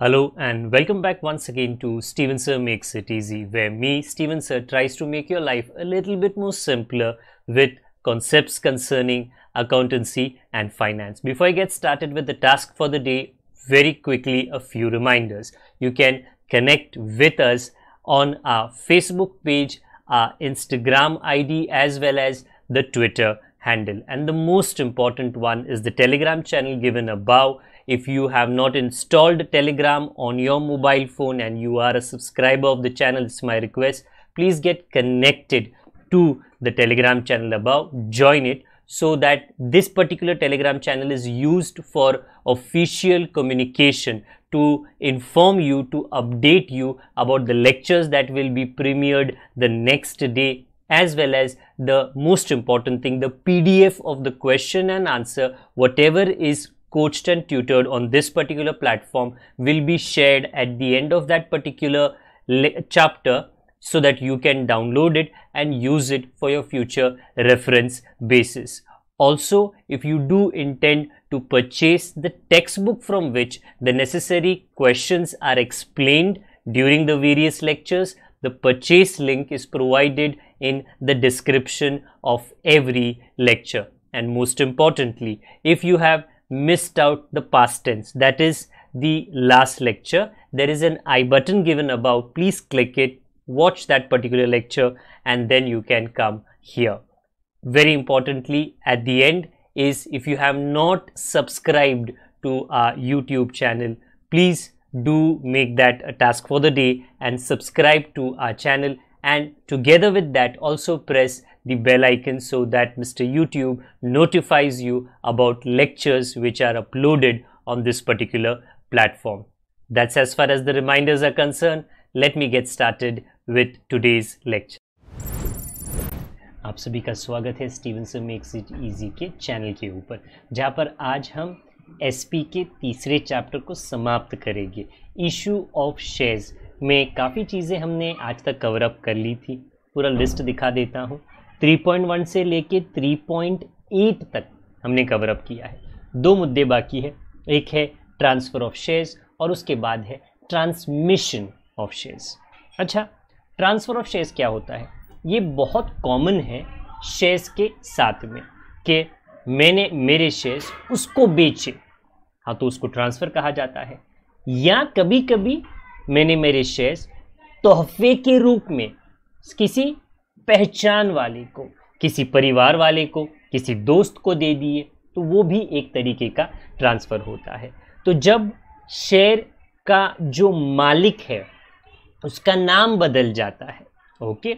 Hello and welcome back once again to Steven Sir Makes It Easy, where me, Steven Sir, tries to make your life a little bit more simpler with concepts concerning accountancy and finance. Before I get started with the task for the day, very quickly a few reminders. You can connect with us on our Facebook page, our Instagram ID, as well as the Twitter handle. And the most important one is the Telegram channel given above. If you have not installed Telegram on your mobile phone and you are a subscriber of the channel, it's my request, please get connected to the Telegram channel above, join it, so that this particular Telegram channel is used for official communication to inform you, to update you about the lectures that will be premiered the next day, as well as the most important thing, the PDF of the question and answer, whatever is coached and tutored on this particular platform will be shared at the end of that particular chapter, so that you can download it and use it for your future reference basis. Also, if you do intend to purchase the textbook from which the necessary questions are explained during the various lectures, the purchase link is provided in the description of every lecture. And most importantly, if you have missed out the past tense, that is the last lecture, there is an I button given above. Please click it, watch that particular lecture, and then you can come here. Very importantly, at the end is, if you have not subscribed to our YouTube channel, please do make that a task for the day and subscribe to our channel, and together with that also press the bell icon so that Mr. YouTube notifies you about lectures which are uploaded on this particular platform. That's as far as the reminders are concerned. Let me get started with today's lecture. आप सभी का स्वागत है Steven sir makes it easy के channel के ऊपर, जहाँ पर आज हम एसपी के तीसरे चैप्टर को समाप्त करेंगे। इशू ऑफ शेयर्स में काफ़ी चीज़ें हमने आज तक कवर अप कर ली थी। पूरा लिस्ट दिखा देता हूँ। 3.1 से लेके 3.8 तक हमने कवर अप किया है। दो मुद्दे बाकी है, एक है ट्रांसफ़र ऑफ शेयर्स और उसके बाद है ट्रांसमिशन ऑफ शेयर्स। अच्छा, ट्रांसफ़र ऑफ शेयर्स क्या होता है? ये बहुत कॉमन है शेयर्स के साथ में कि मैंने मेरे शेयर्स उसको बेचे, हाँ, तो उसको ट्रांसफ़र कहा जाता है। या कभी कभी मैंने मेरे शेयर्स तोहफे के रूप में किसी पहचान वाले को, किसी परिवार वाले को, किसी दोस्त को दे दिए, तो वो भी एक तरीके का ट्रांसफ़र होता है। तो जब शेयर का जो मालिक है उसका नाम बदल जाता है, ओके,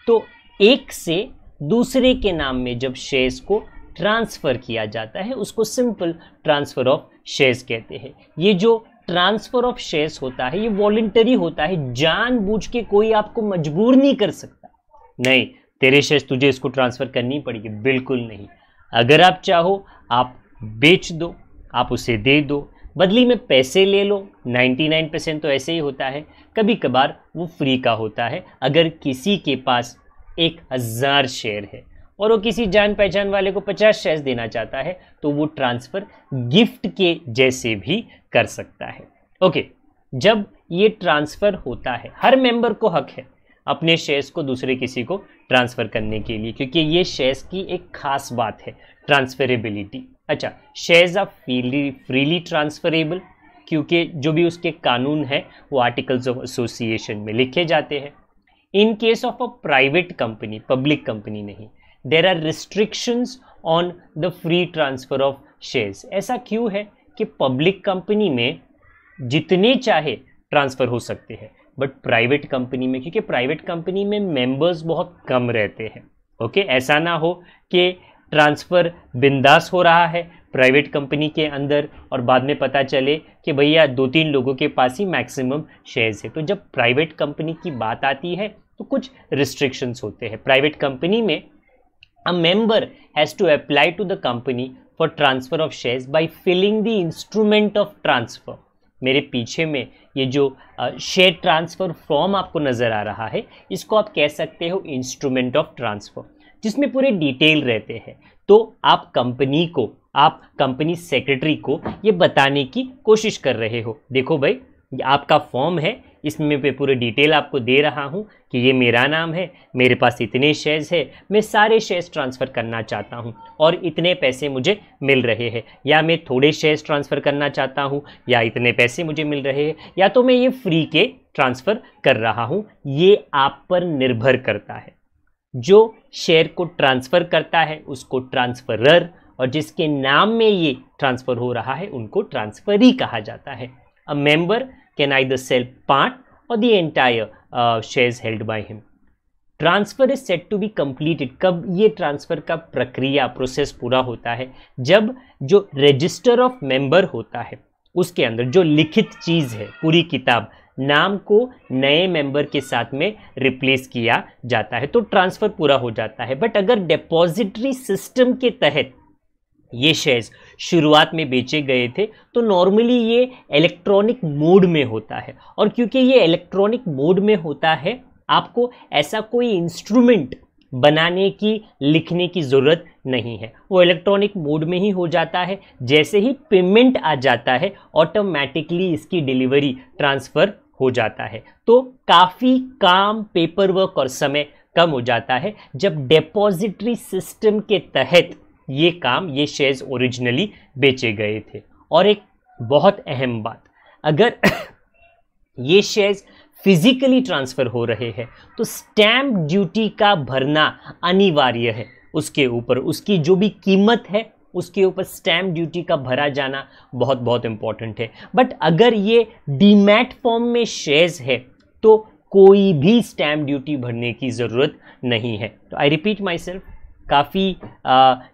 तो एक से दूसरे के नाम में जब शेयर्स को ट्रांसफ़र किया जाता है उसको सिंपल ट्रांसफ़र ऑफ शेयर्स कहते हैं। ये जो ट्रांसफ़र ऑफ शेयर्स होता है ये वॉलंटरी होता है, जानबूझ के कोई आपको मजबूर नहीं कर सकता, नहीं तेरे शेयर्स तुझे इसको ट्रांसफ़र करनी पड़ेगी, बिल्कुल नहीं। अगर आप चाहो आप बेच दो, आप उसे दे दो, बदली में पैसे ले लो। 99% तो ऐसे ही होता है, कभी कभार वो फ्री का होता है। अगर किसी के पास 1000 शेयर है और वो किसी जान पहचान वाले को 50 शेयर्स देना चाहता है तो वो ट्रांसफ़र गिफ्ट के जैसे भी कर सकता है। ओके, जब ये ट्रांसफ़र होता है हर मेंबर को हक है अपने शेयर्स को दूसरे किसी को ट्रांसफ़र करने के लिए, क्योंकि ये शेयर्स की एक खास बात है, ट्रांसफरेबिलिटी। अच्छा, शेयर्स आर फ्रीली ट्रांसफरेबल, क्योंकि जो भी उसके कानून है वो आर्टिकल्स ऑफ एसोसिएशन में लिखे जाते हैं। In case of a private company, public company नहीं, there are restrictions on the free transfer of shares. ऐसा क्यों है कि पब्लिक कंपनी में जितने चाहे ट्रांसफ़र हो सकते हैं, बट प्राइवेट कंपनी में, क्योंकि प्राइवेट कंपनी में मेंबर्स बहुत कम रहते हैं, ओके, ऐसा ना हो कि ट्रांसफ़र बिंदास हो रहा है प्राइवेट कंपनी के अंदर और बाद में पता चले कि भैया 2-3 लोगों के पास ही मैक्सिमम शेयर्स है। तो जब प्राइवेट कंपनी की बात आती है तो कुछ रिस्ट्रिक्शंस होते हैं। प्राइवेट कंपनी में a member has to apply to the company for transfer of shares by filling the instrument of transfer. मेरे पीछे में ये जो शेयर ट्रांसफ़र फॉर्म आपको नज़र आ रहा है, इसको आप कह सकते हो इंस्ट्रूमेंट ऑफ ट्रांसफ़र, जिसमें पूरे डिटेल रहते हैं। तो आप कंपनी को, आप कंपनी सेक्रेटरी को ये बताने की कोशिश कर रहे हो, देखो भाई ये आपका फॉर्म है, इसमें मैं पूरे डिटेल आपको दे रहा हूँ कि ये मेरा नाम है, मेरे पास इतने शेयर्स है, मैं सारे शेयर्स ट्रांसफ़र करना चाहता हूँ और इतने पैसे मुझे मिल रहे हैं, या मैं थोड़े शेयर्स ट्रांसफ़र करना चाहता हूँ या इतने पैसे मुझे मिल रहे हैं, या तो मैं ये फ्री के ट्रांसफ़र कर रहा हूँ। ये आप पर निर्भर करता है। जो शेयर को ट्रांसफ़र करता है उसको ट्रांसफरर, और जिसके नाम में ये ट्रांसफ़र हो रहा है उनको ट्रांसफरी कहा जाता है। A member can either sell part or the entire shares held by him. Transfer is set to be completed, कब ये ट्रांसफर का प्रक्रिया प्रोसेस पूरा होता है, जब जो रजिस्टर ऑफ मेंबर होता है उसके अंदर जो लिखित चीज़ है, पूरी किताब, नाम को नए मेंबर के साथ में रिप्लेस किया जाता है, तो ट्रांसफर पूरा हो जाता है। बट अगर डिपॉजिटरी सिस्टम के तहत ये शेयर्स शुरुआत में बेचे गए थे तो नॉर्मली ये इलेक्ट्रॉनिक मोड में होता है, और क्योंकि ये इलेक्ट्रॉनिक मोड में होता है आपको ऐसा कोई इंस्ट्रूमेंट बनाने की, लिखने की ज़रूरत नहीं है, वो इलेक्ट्रॉनिक मोड में ही हो जाता है। जैसे ही पेमेंट आ जाता है ऑटोमेटिकली इसकी डिलीवरी ट्रांसफ़र हो जाता है। तो काफ़ी काम, पेपर वर्क और समय कम हो जाता है जब डिपॉजिटरी सिस्टम के तहत ये काम, ये शेयर्स ओरिजिनली बेचे गए थे। और एक बहुत अहम बात, अगर ये शेयर्स फिजिकली ट्रांसफ़र हो रहे हैं तो स्टैम्प ड्यूटी का भरना अनिवार्य है। उसके ऊपर उसकी जो भी कीमत है उसके ऊपर स्टैम्प ड्यूटी का भरा जाना बहुत बहुत इंपॉर्टेंट है। बट अगर ये डीमैट फॉर्म में शेयर्स है तो कोई भी स्टैम्प ड्यूटी भरने की ज़रूरत नहीं है। तो आई रिपीट माई सेल्फ, काफ़ी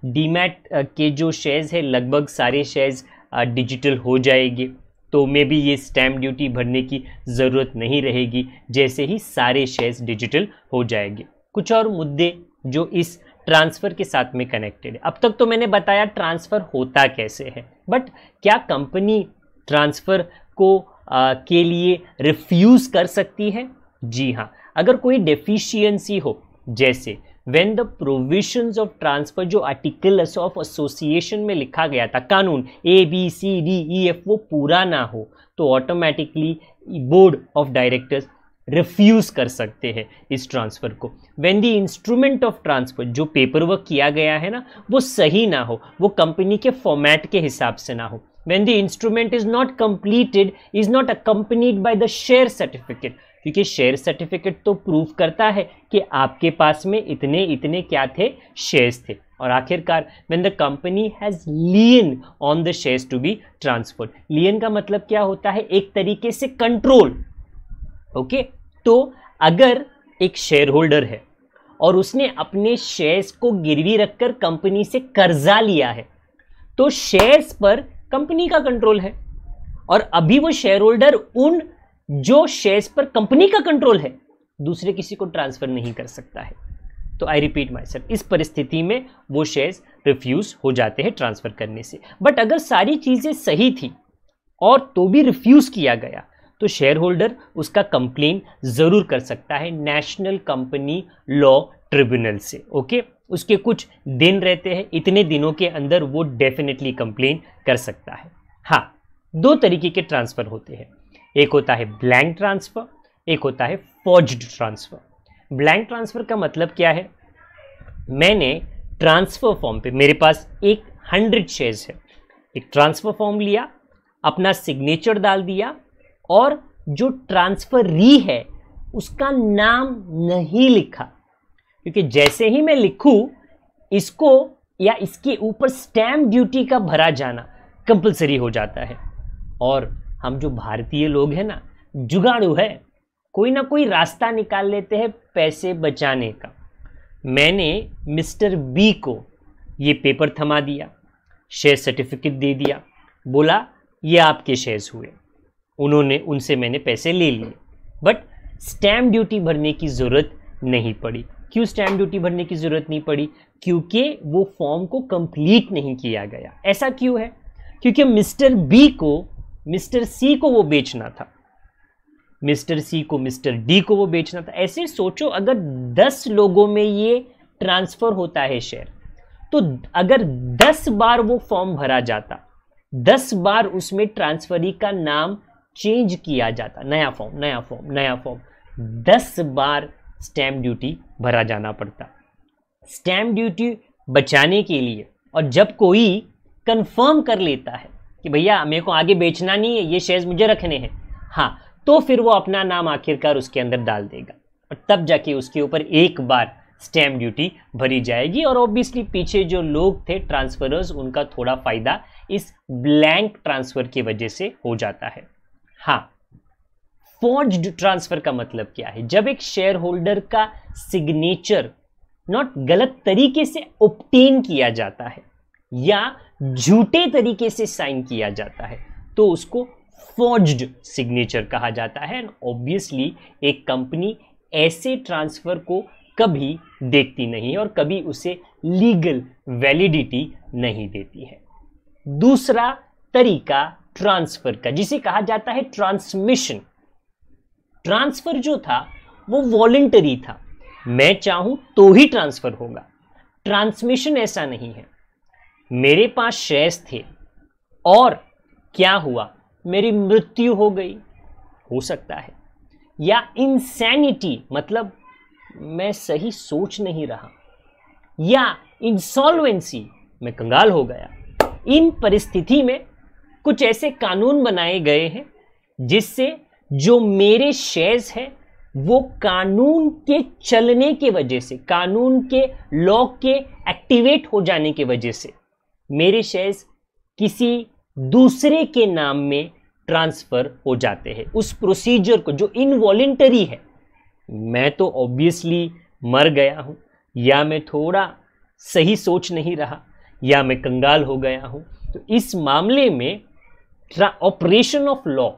डीमैट के जो शेयर्स है लगभग सारे शेयर्स डिजिटल हो जाएंगे, तो मे बी ये स्टैम्प ड्यूटी भरने की ज़रूरत नहीं रहेगी जैसे ही सारे शेयर्स डिजिटल हो जाएंगे। कुछ और मुद्दे जो इस ट्रांसफ़र के साथ में कनेक्टेड है। अब तक तो मैंने बताया ट्रांसफ़र होता कैसे है, बट क्या कंपनी ट्रांसफ़र को के लिए रिफ्यूज़ कर सकती है? जी हाँ, अगर कोई डेफिशिएंसी हो, जैसे when the provisions of transfer, जो आर्टिकल ऑफ एसोसिएशन में लिखा गया था, कानून ABCDEF वो पूरा ना हो तो automatically board of directors refuse कर सकते हैं इस ट्रांसफ़र को। when the instrument of transfer, जो पेपर वर्क किया गया है ना वो सही ना हो, वो कंपनी के फॉर्मेट के हिसाब से ना हो। when the instrument is not completed, is not accompanied by the share certificate, क्योंकि शेयर सर्टिफिकेट तो प्रूफ करता है कि आपके पास में इतने इतने क्या थे, शेयर्स थे। और आखिरकार when the company has lien on the shares to be transferred, lien का मतलब क्या होता है, एक तरीके से कंट्रोल। ओके, तो अगर एक शेयर होल्डर है और उसने अपने शेयर्स को गिरवी रखकर कंपनी से कर्जा लिया है तो शेयर्स पर कंपनी का कंट्रोल है, और अभी वो शेयर होल्डर उन जो शेयर्स पर कंपनी का कंट्रोल है दूसरे किसी को ट्रांसफर नहीं कर सकता है। तो आई रिपीट माई सेल्फ, इस परिस्थिति में वो शेयर्स रिफ्यूज हो जाते हैं ट्रांसफर करने से। बट अगर सारी चीजें सही थी और तो भी रिफ्यूज किया गया तो शेयर होल्डर उसका कंप्लेन जरूर कर सकता है नेशनल कंपनी लॉ ट्रिब्यूनल से। ओके, उसके कुछ दिन रहते हैं, इतने दिनों के अंदर वो डेफिनेटली कंप्लेन कर सकता है। हाँ, दो तरीके के ट्रांसफर होते हैं, एक होता है ब्लैंक ट्रांसफर, एक होता है फॉर्ज्ड ट्रांसफर। ब्लैंक ट्रांसफर का मतलब क्या है, मैंने ट्रांसफर फॉर्म पे, मेरे पास 100 शेयर्स है, एक ट्रांसफर फॉर्म लिया, अपना सिग्नेचर डाल दिया और जो ट्रांसफरी है उसका नाम नहीं लिखा, क्योंकि जैसे ही मैं लिखूं इसको या इसके ऊपर स्टैम्प ड्यूटी का भरा जाना कंपलसरी हो जाता है। और हम जो भारतीय लोग हैं ना, जुगाड़ू है, कोई ना कोई रास्ता निकाल लेते हैं पैसे बचाने का। मैंने मिस्टर बी को ये पेपर थमा दिया, शेयर सर्टिफिकेट दे दिया, बोला ये आपके शेयर्स हुए, उनसे मैंने पैसे ले लिए, बट स्टैम्प ड्यूटी भरने की ज़रूरत नहीं पड़ी। क्यों स्टैम्प ड्यूटी भरने की ज़रूरत नहीं पड़ी? क्योंकि वो फॉर्म को कंप्लीट नहीं किया गया। ऐसा क्यों है? क्योंकि मिस्टर बी को मिस्टर सी को वो बेचना था, मिस्टर सी को मिस्टर डी को वो बेचना था। ऐसे सोचो, अगर 10 लोगों में ये ट्रांसफर होता है शेयर, तो अगर 10 बार वो फॉर्म भरा जाता, 10 बार उसमें ट्रांसफरी का नाम चेंज किया जाता, नया फॉर्म नया फॉर्म नया फॉर्म, 10 बार स्टैम्प ड्यूटी भरा जाना पड़ता। स्टैम्प ड्यूटी बचाने के लिए, और जब कोई कंफर्म कर लेता है कि भैया मेरे को आगे बेचना नहीं है, ये शेयर्स मुझे रखने हैं, हाँ, तो फिर वो अपना नाम आखिरकार उसके अंदर डाल देगा और तब जाके उसके ऊपर एक बार स्टैम्प ड्यूटी भरी जाएगी। और ऑब्वियसली पीछे जो लोग थे ट्रांसफरर्स, उनका थोड़ा फायदा इस ब्लैंक ट्रांसफर की वजह से हो जाता है। हाँ, फॉर्ज्ड ट्रांसफर का मतलब क्या है? जब एक शेयर होल्डर का सिग्नेचर नॉट गलत तरीके से ऑब्टेन किया जाता है या झूठे तरीके से साइन किया जाता है तो उसको फॉर्ज्ड सिग्नेचर कहा जाता है। ऑब्वियसली एक कंपनी ऐसे ट्रांसफर को कभी देखती नहीं और कभी उसे लीगल वैलिडिटी नहीं देती है। दूसरा तरीका ट्रांसफर का, जिसे कहा जाता है ट्रांसमिशन। ट्रांसफर जो था वो वॉलंटरी था, मैं चाहूं तो ही ट्रांसफर होगा। ट्रांसमिशन ऐसा नहीं है। मेरे पास शेयर्स थे और क्या हुआ, मेरी मृत्यु हो गई, हो सकता है, या इंसैनिटी मतलब मैं सही सोच नहीं रहा, या इंसॉल्वेंसी मैं कंगाल हो गया। इन परिस्थिति में कुछ ऐसे कानून बनाए गए हैं जिससे जो मेरे शेयर्स हैं वो कानून के चलने के वजह से, कानून के लॉ के एक्टिवेट हो जाने की वजह से मेरे शेयर्स किसी दूसरे के नाम में ट्रांसफर हो जाते हैं। उस प्रोसीजर को जो इनवॉलेंटरी है, मैं तो ऑब्वियसली मर गया हूं, या मैं थोड़ा सही सोच नहीं रहा, या मैं कंगाल हो गया हूं, तो इस मामले में ऑपरेशन ऑफ लॉ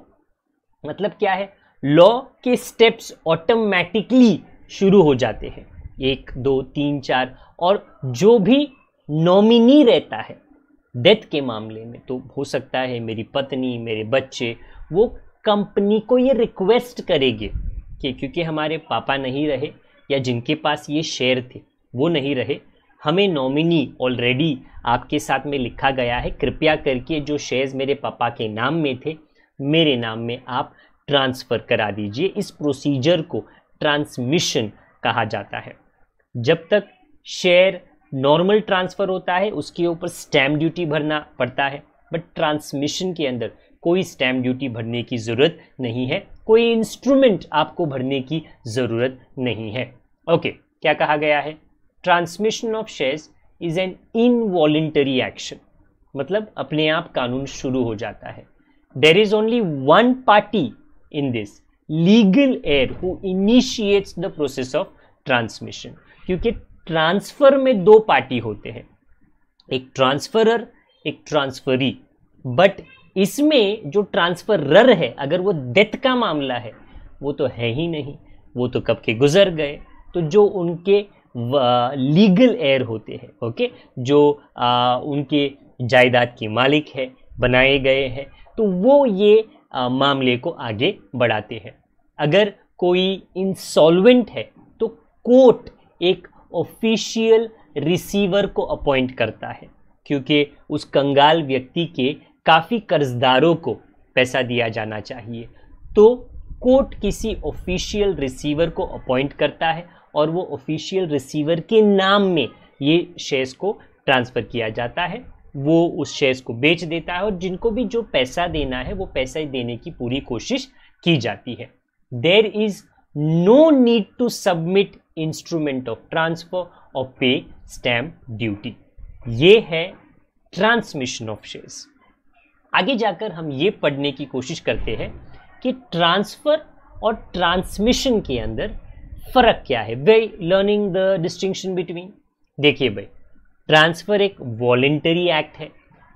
मतलब क्या है, लॉ के स्टेप्स ऑटोमेटिकली शुरू हो जाते हैं, 1 2 3 4, और जो भी नॉमिनी रहता है डेथ के मामले में, तो हो सकता है मेरी पत्नी, मेरे बच्चे, वो कंपनी को ये रिक्वेस्ट करेंगे कि क्योंकि हमारे पापा नहीं रहे या जिनके पास ये शेयर थे वो नहीं रहे, हमें नॉमिनी ऑलरेडी आपके साथ में लिखा गया है, कृपया करके जो शेयर्स मेरे पापा के नाम में थे मेरे नाम में आप ट्रांसफ़र करा दीजिए। इस प्रोसीजर को ट्रांसमिशन कहा जाता है। जब तक शेयर नॉर्मल ट्रांसफ़र होता है उसके ऊपर स्टैम्प ड्यूटी भरना पड़ता है, बट ट्रांसमिशन के अंदर कोई स्टैम्प ड्यूटी भरने की ज़रूरत नहीं है, कोई इंस्ट्रूमेंट आपको भरने की ज़रूरत नहीं है। ओके, क्या कहा गया है? Transmission of shares is an involuntary action, मतलब अपने आप कानून शुरू हो जाता है। There is only one party in this, legal heir, who initiates the process of transmission. क्योंकि ट्रांसफर में 2 पार्टी होते हैं, एक ट्रांसफरर, एक ट्रांसफरी, बट इसमें जो ट्रांसफरर है अगर वो डेथ का मामला है वो तो है ही नहीं, वो तो कब के गुजर गए। तो जो उनके लीगल हेयर होते हैं, ओके, जो उनके जायदाद के मालिक है, बनाए गए हैं, तो वो ये मामले को आगे बढ़ाते हैं। अगर कोई इंसॉल्वेंट है तो कोर्ट एक ऑफिशियल रिसीवर को अपॉइंट करता है, क्योंकि उस कंगाल व्यक्ति के काफ़ी कर्जदारों को पैसा दिया जाना चाहिए, तो कोर्ट किसी ऑफिशियल रिसीवर को अपॉइंट करता है और वो ऑफिशियल रिसीवर के नाम में ये शेयर्स को ट्रांसफ़र किया जाता है। वो उस शेयर्स को बेच देता है और जिनको भी जो पैसा देना है वो पैसा देने की पूरी कोशिश की जाती है। There is no need to submit instrument of transfer और पे स्टैम्प ड्यूटी। ये है ट्रांसमिशन ऑफ शेयर्स। आगे जाकर हम ये पढ़ने की कोशिश करते हैं कि ट्रांसफर और ट्रांसमिशन के अंदर फर्क क्या है। वे लर्निंग द डिस्टिंक्शन बिटवीन। देखिए भाई, ट्रांसफर एक वॉलेंटरी एक्ट है,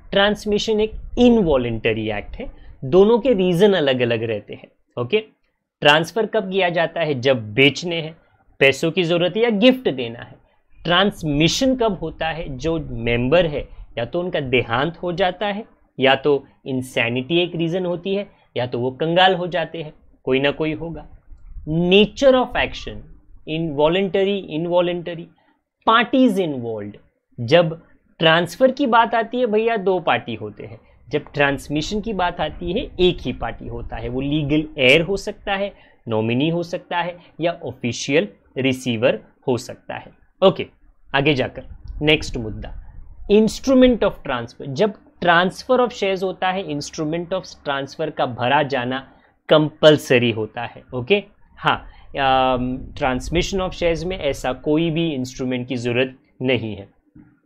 ट्रांसमिशन एक इनवॉलेंटरी एक्ट है, दोनों के रीजन अलग अलग रहते हैं। ओके, ट्रांसफर कब किया जाता है? जब बेचने हैं, पैसों की जरूरत है या गिफ्ट देना है। ट्रांसमिशन कब होता है? जो मेंबर है या तो उनका देहांत हो जाता है, या तो इंसैनिटी एक रीजन होती है, या तो वो कंगाल हो जाते हैं, कोई ना कोई होगा। Nature of action, involuntary, involuntary, parties involved. जब ट्रांसफर की बात आती है भैया 2 पार्टी होते हैं, जब ट्रांसमिशन की बात आती है एक ही पार्टी होता है, वो लीगल एयर हो सकता है, नॉमिनी हो सकता है या ऑफिशियल रिसीवर हो सकता है। ओके, आगे जाकर नेक्स्ट मुद्दा, इंस्ट्रूमेंट ऑफ ट्रांसफर। जब ट्रांसफर ऑफ शेयर्स होता है, इंस्ट्रूमेंट ऑफ ट्रांसफर का भरा जाना कंपलसरी होता है। ओके, हाँ, ट्रांसमिशन ऑफ शेयर्स में ऐसा कोई भी इंस्ट्रूमेंट की जरूरत नहीं है।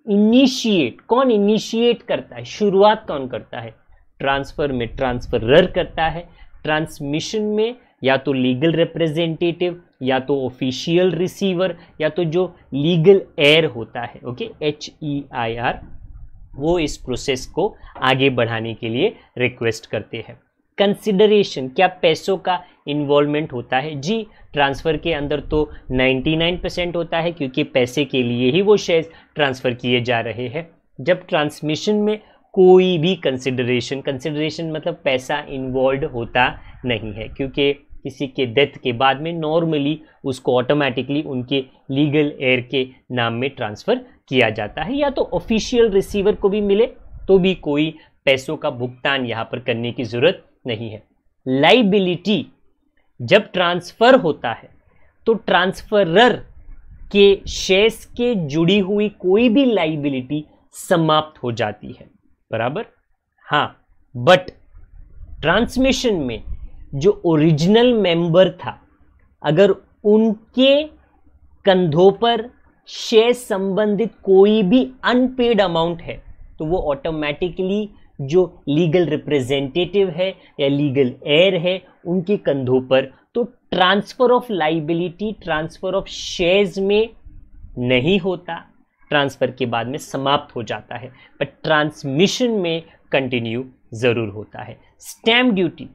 इनिशिएट, कौन इनिशिएट करता है, शुरुआत कौन करता है? ट्रांसफर में ट्रांसफरर करता है, ट्रांसमिशन में या तो लीगल रिप्रेजेंटेटिव या तो ऑफिशियल रिसीवर या तो जो लीगल एयर होता है, ओके, HEIR, वो इस प्रोसेस को आगे बढ़ाने के लिए रिक्वेस्ट करते हैं। कंसिडरेशन, क्या पैसों का इन्वॉल्वमेंट होता है? जी, ट्रांसफ़र के अंदर तो 99% होता है क्योंकि पैसे के लिए ही वो शेयर्स ट्रांसफ़र किए जा रहे हैं। जब ट्रांसमिशन में कोई भी कंसिडरेशन मतलब पैसा इन्वॉल्व होता नहीं है, क्योंकि किसी के डेथ के बाद में नॉर्मली उसको ऑटोमेटिकली उनके लीगल एयर के नाम में ट्रांसफ़र किया जाता है, या तो ऑफिशियल रिसीवर को भी मिले तो भी कोई पैसों का भुगतान यहाँ पर करने की ज़रूरत नहीं है। लाइबिलिटी, जब ट्रांसफ़र होता है तो ट्रांसफरर के शेयर्स के जुड़ी हुई कोई भी लाइबिलिटी समाप्त हो जाती है, बराबर। हाँ, बट ट्रांसमिशन में जो ओरिजिनल मेंबर था, अगर उनके कंधों पर शेयर संबंधित कोई भी अनपेड अमाउंट है तो वो ऑटोमेटिकली जो लीगल रिप्रेजेंटेटिव है या लीगल एयर है उनके कंधों पर, तो transfer of liability transfer of shares में नहीं होता, ट्रांसफर के बाद में समाप्त हो जाता है, बट ट्रांसमिशन में कंटिन्यू जरूर होता है। Stamp duty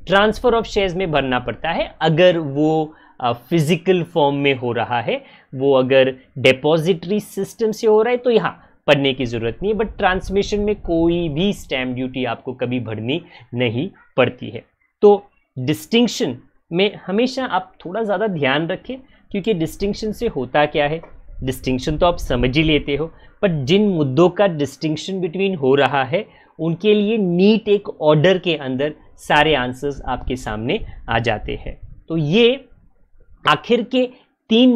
transfer of shares में भरना पड़ता है अगर वो फिजिकल फॉर्म में हो रहा है, वो अगर डिपॉजिटरी सिस्टम से हो रहा है तो यहाँ पढ़ने की ज़रूरत नहीं है, बट ट्रांसमिशन में कोई भी स्टैम्प ड्यूटी आपको कभी भरनी नहीं पड़ती है। तो डिस्टिंक्शन में हमेशा आप थोड़ा ज़्यादा ध्यान रखें, क्योंकि डिस्टिंक्शन से होता क्या है, डिस्टिंक्शन तो आप समझ ही लेते हो, पर जिन मुद्दों का डिस्टिंक्शन बिटवीन हो रहा है उनके लिए नीट एक ऑर्डर के अंदर सारे आंसर्स आपके सामने आ जाते हैं। तो ये आखिर के दो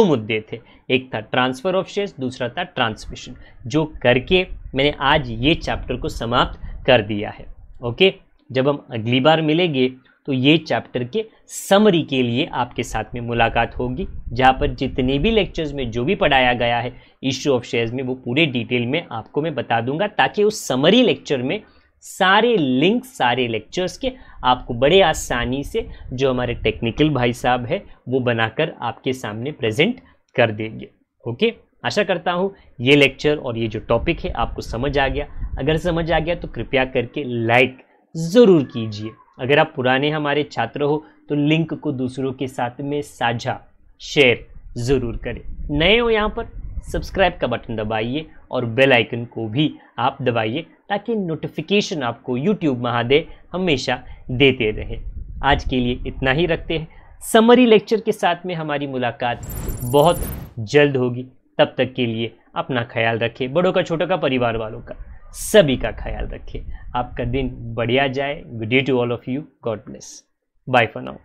मुद्दे थे, एक था ट्रांसफर ऑफ शेयर्स, दूसरा था ट्रांसमिशन, जो करके मैंने आज ये चैप्टर को समाप्त कर दिया है। ओके, जब हम अगली बार मिलेंगे तो ये चैप्टर के समरी के लिए आपके साथ में मुलाकात होगी, जहाँ पर जितने भी लेक्चर्स में जो भी पढ़ाया गया है इश्यू ऑफ शेयर्स में वो पूरे डिटेल में आपको मैं बता दूंगा, ताकि उस समरी लेक्चर में सारे लिंक सारे लेक्चर्स के आपको बड़े आसानी से जो हमारे टेक्निकल भाई साहब है वो बनाकर आपके सामने प्रेजेंट कर देंगे। ओके, आशा करता हूँ ये लेक्चर और ये जो टॉपिक है आपको समझ आ गया। अगर समझ आ गया तो कृपया करके लाइक ज़रूर कीजिए। अगर आप पुराने हमारे छात्र हो तो लिंक को दूसरों के साथ में साझा शेयर ज़रूर करें। नए हो यहाँ पर सब्सक्राइब का बटन दबाइए और बेल आइकन को भी आप दबाइए, ताकि नोटिफिकेशन आपको यूट्यूब महादेव हमेशा देते रहे। आज के लिए इतना ही रखते हैं, समरी लेक्चर के साथ में हमारी मुलाकात बहुत जल्द होगी। तब तक के लिए अपना ख्याल रखें, बड़ों का छोटों का परिवार वालों का सभी का ख्याल रखें। आपका दिन बढ़िया जाए। Good day to all of you, God bless, bye for now.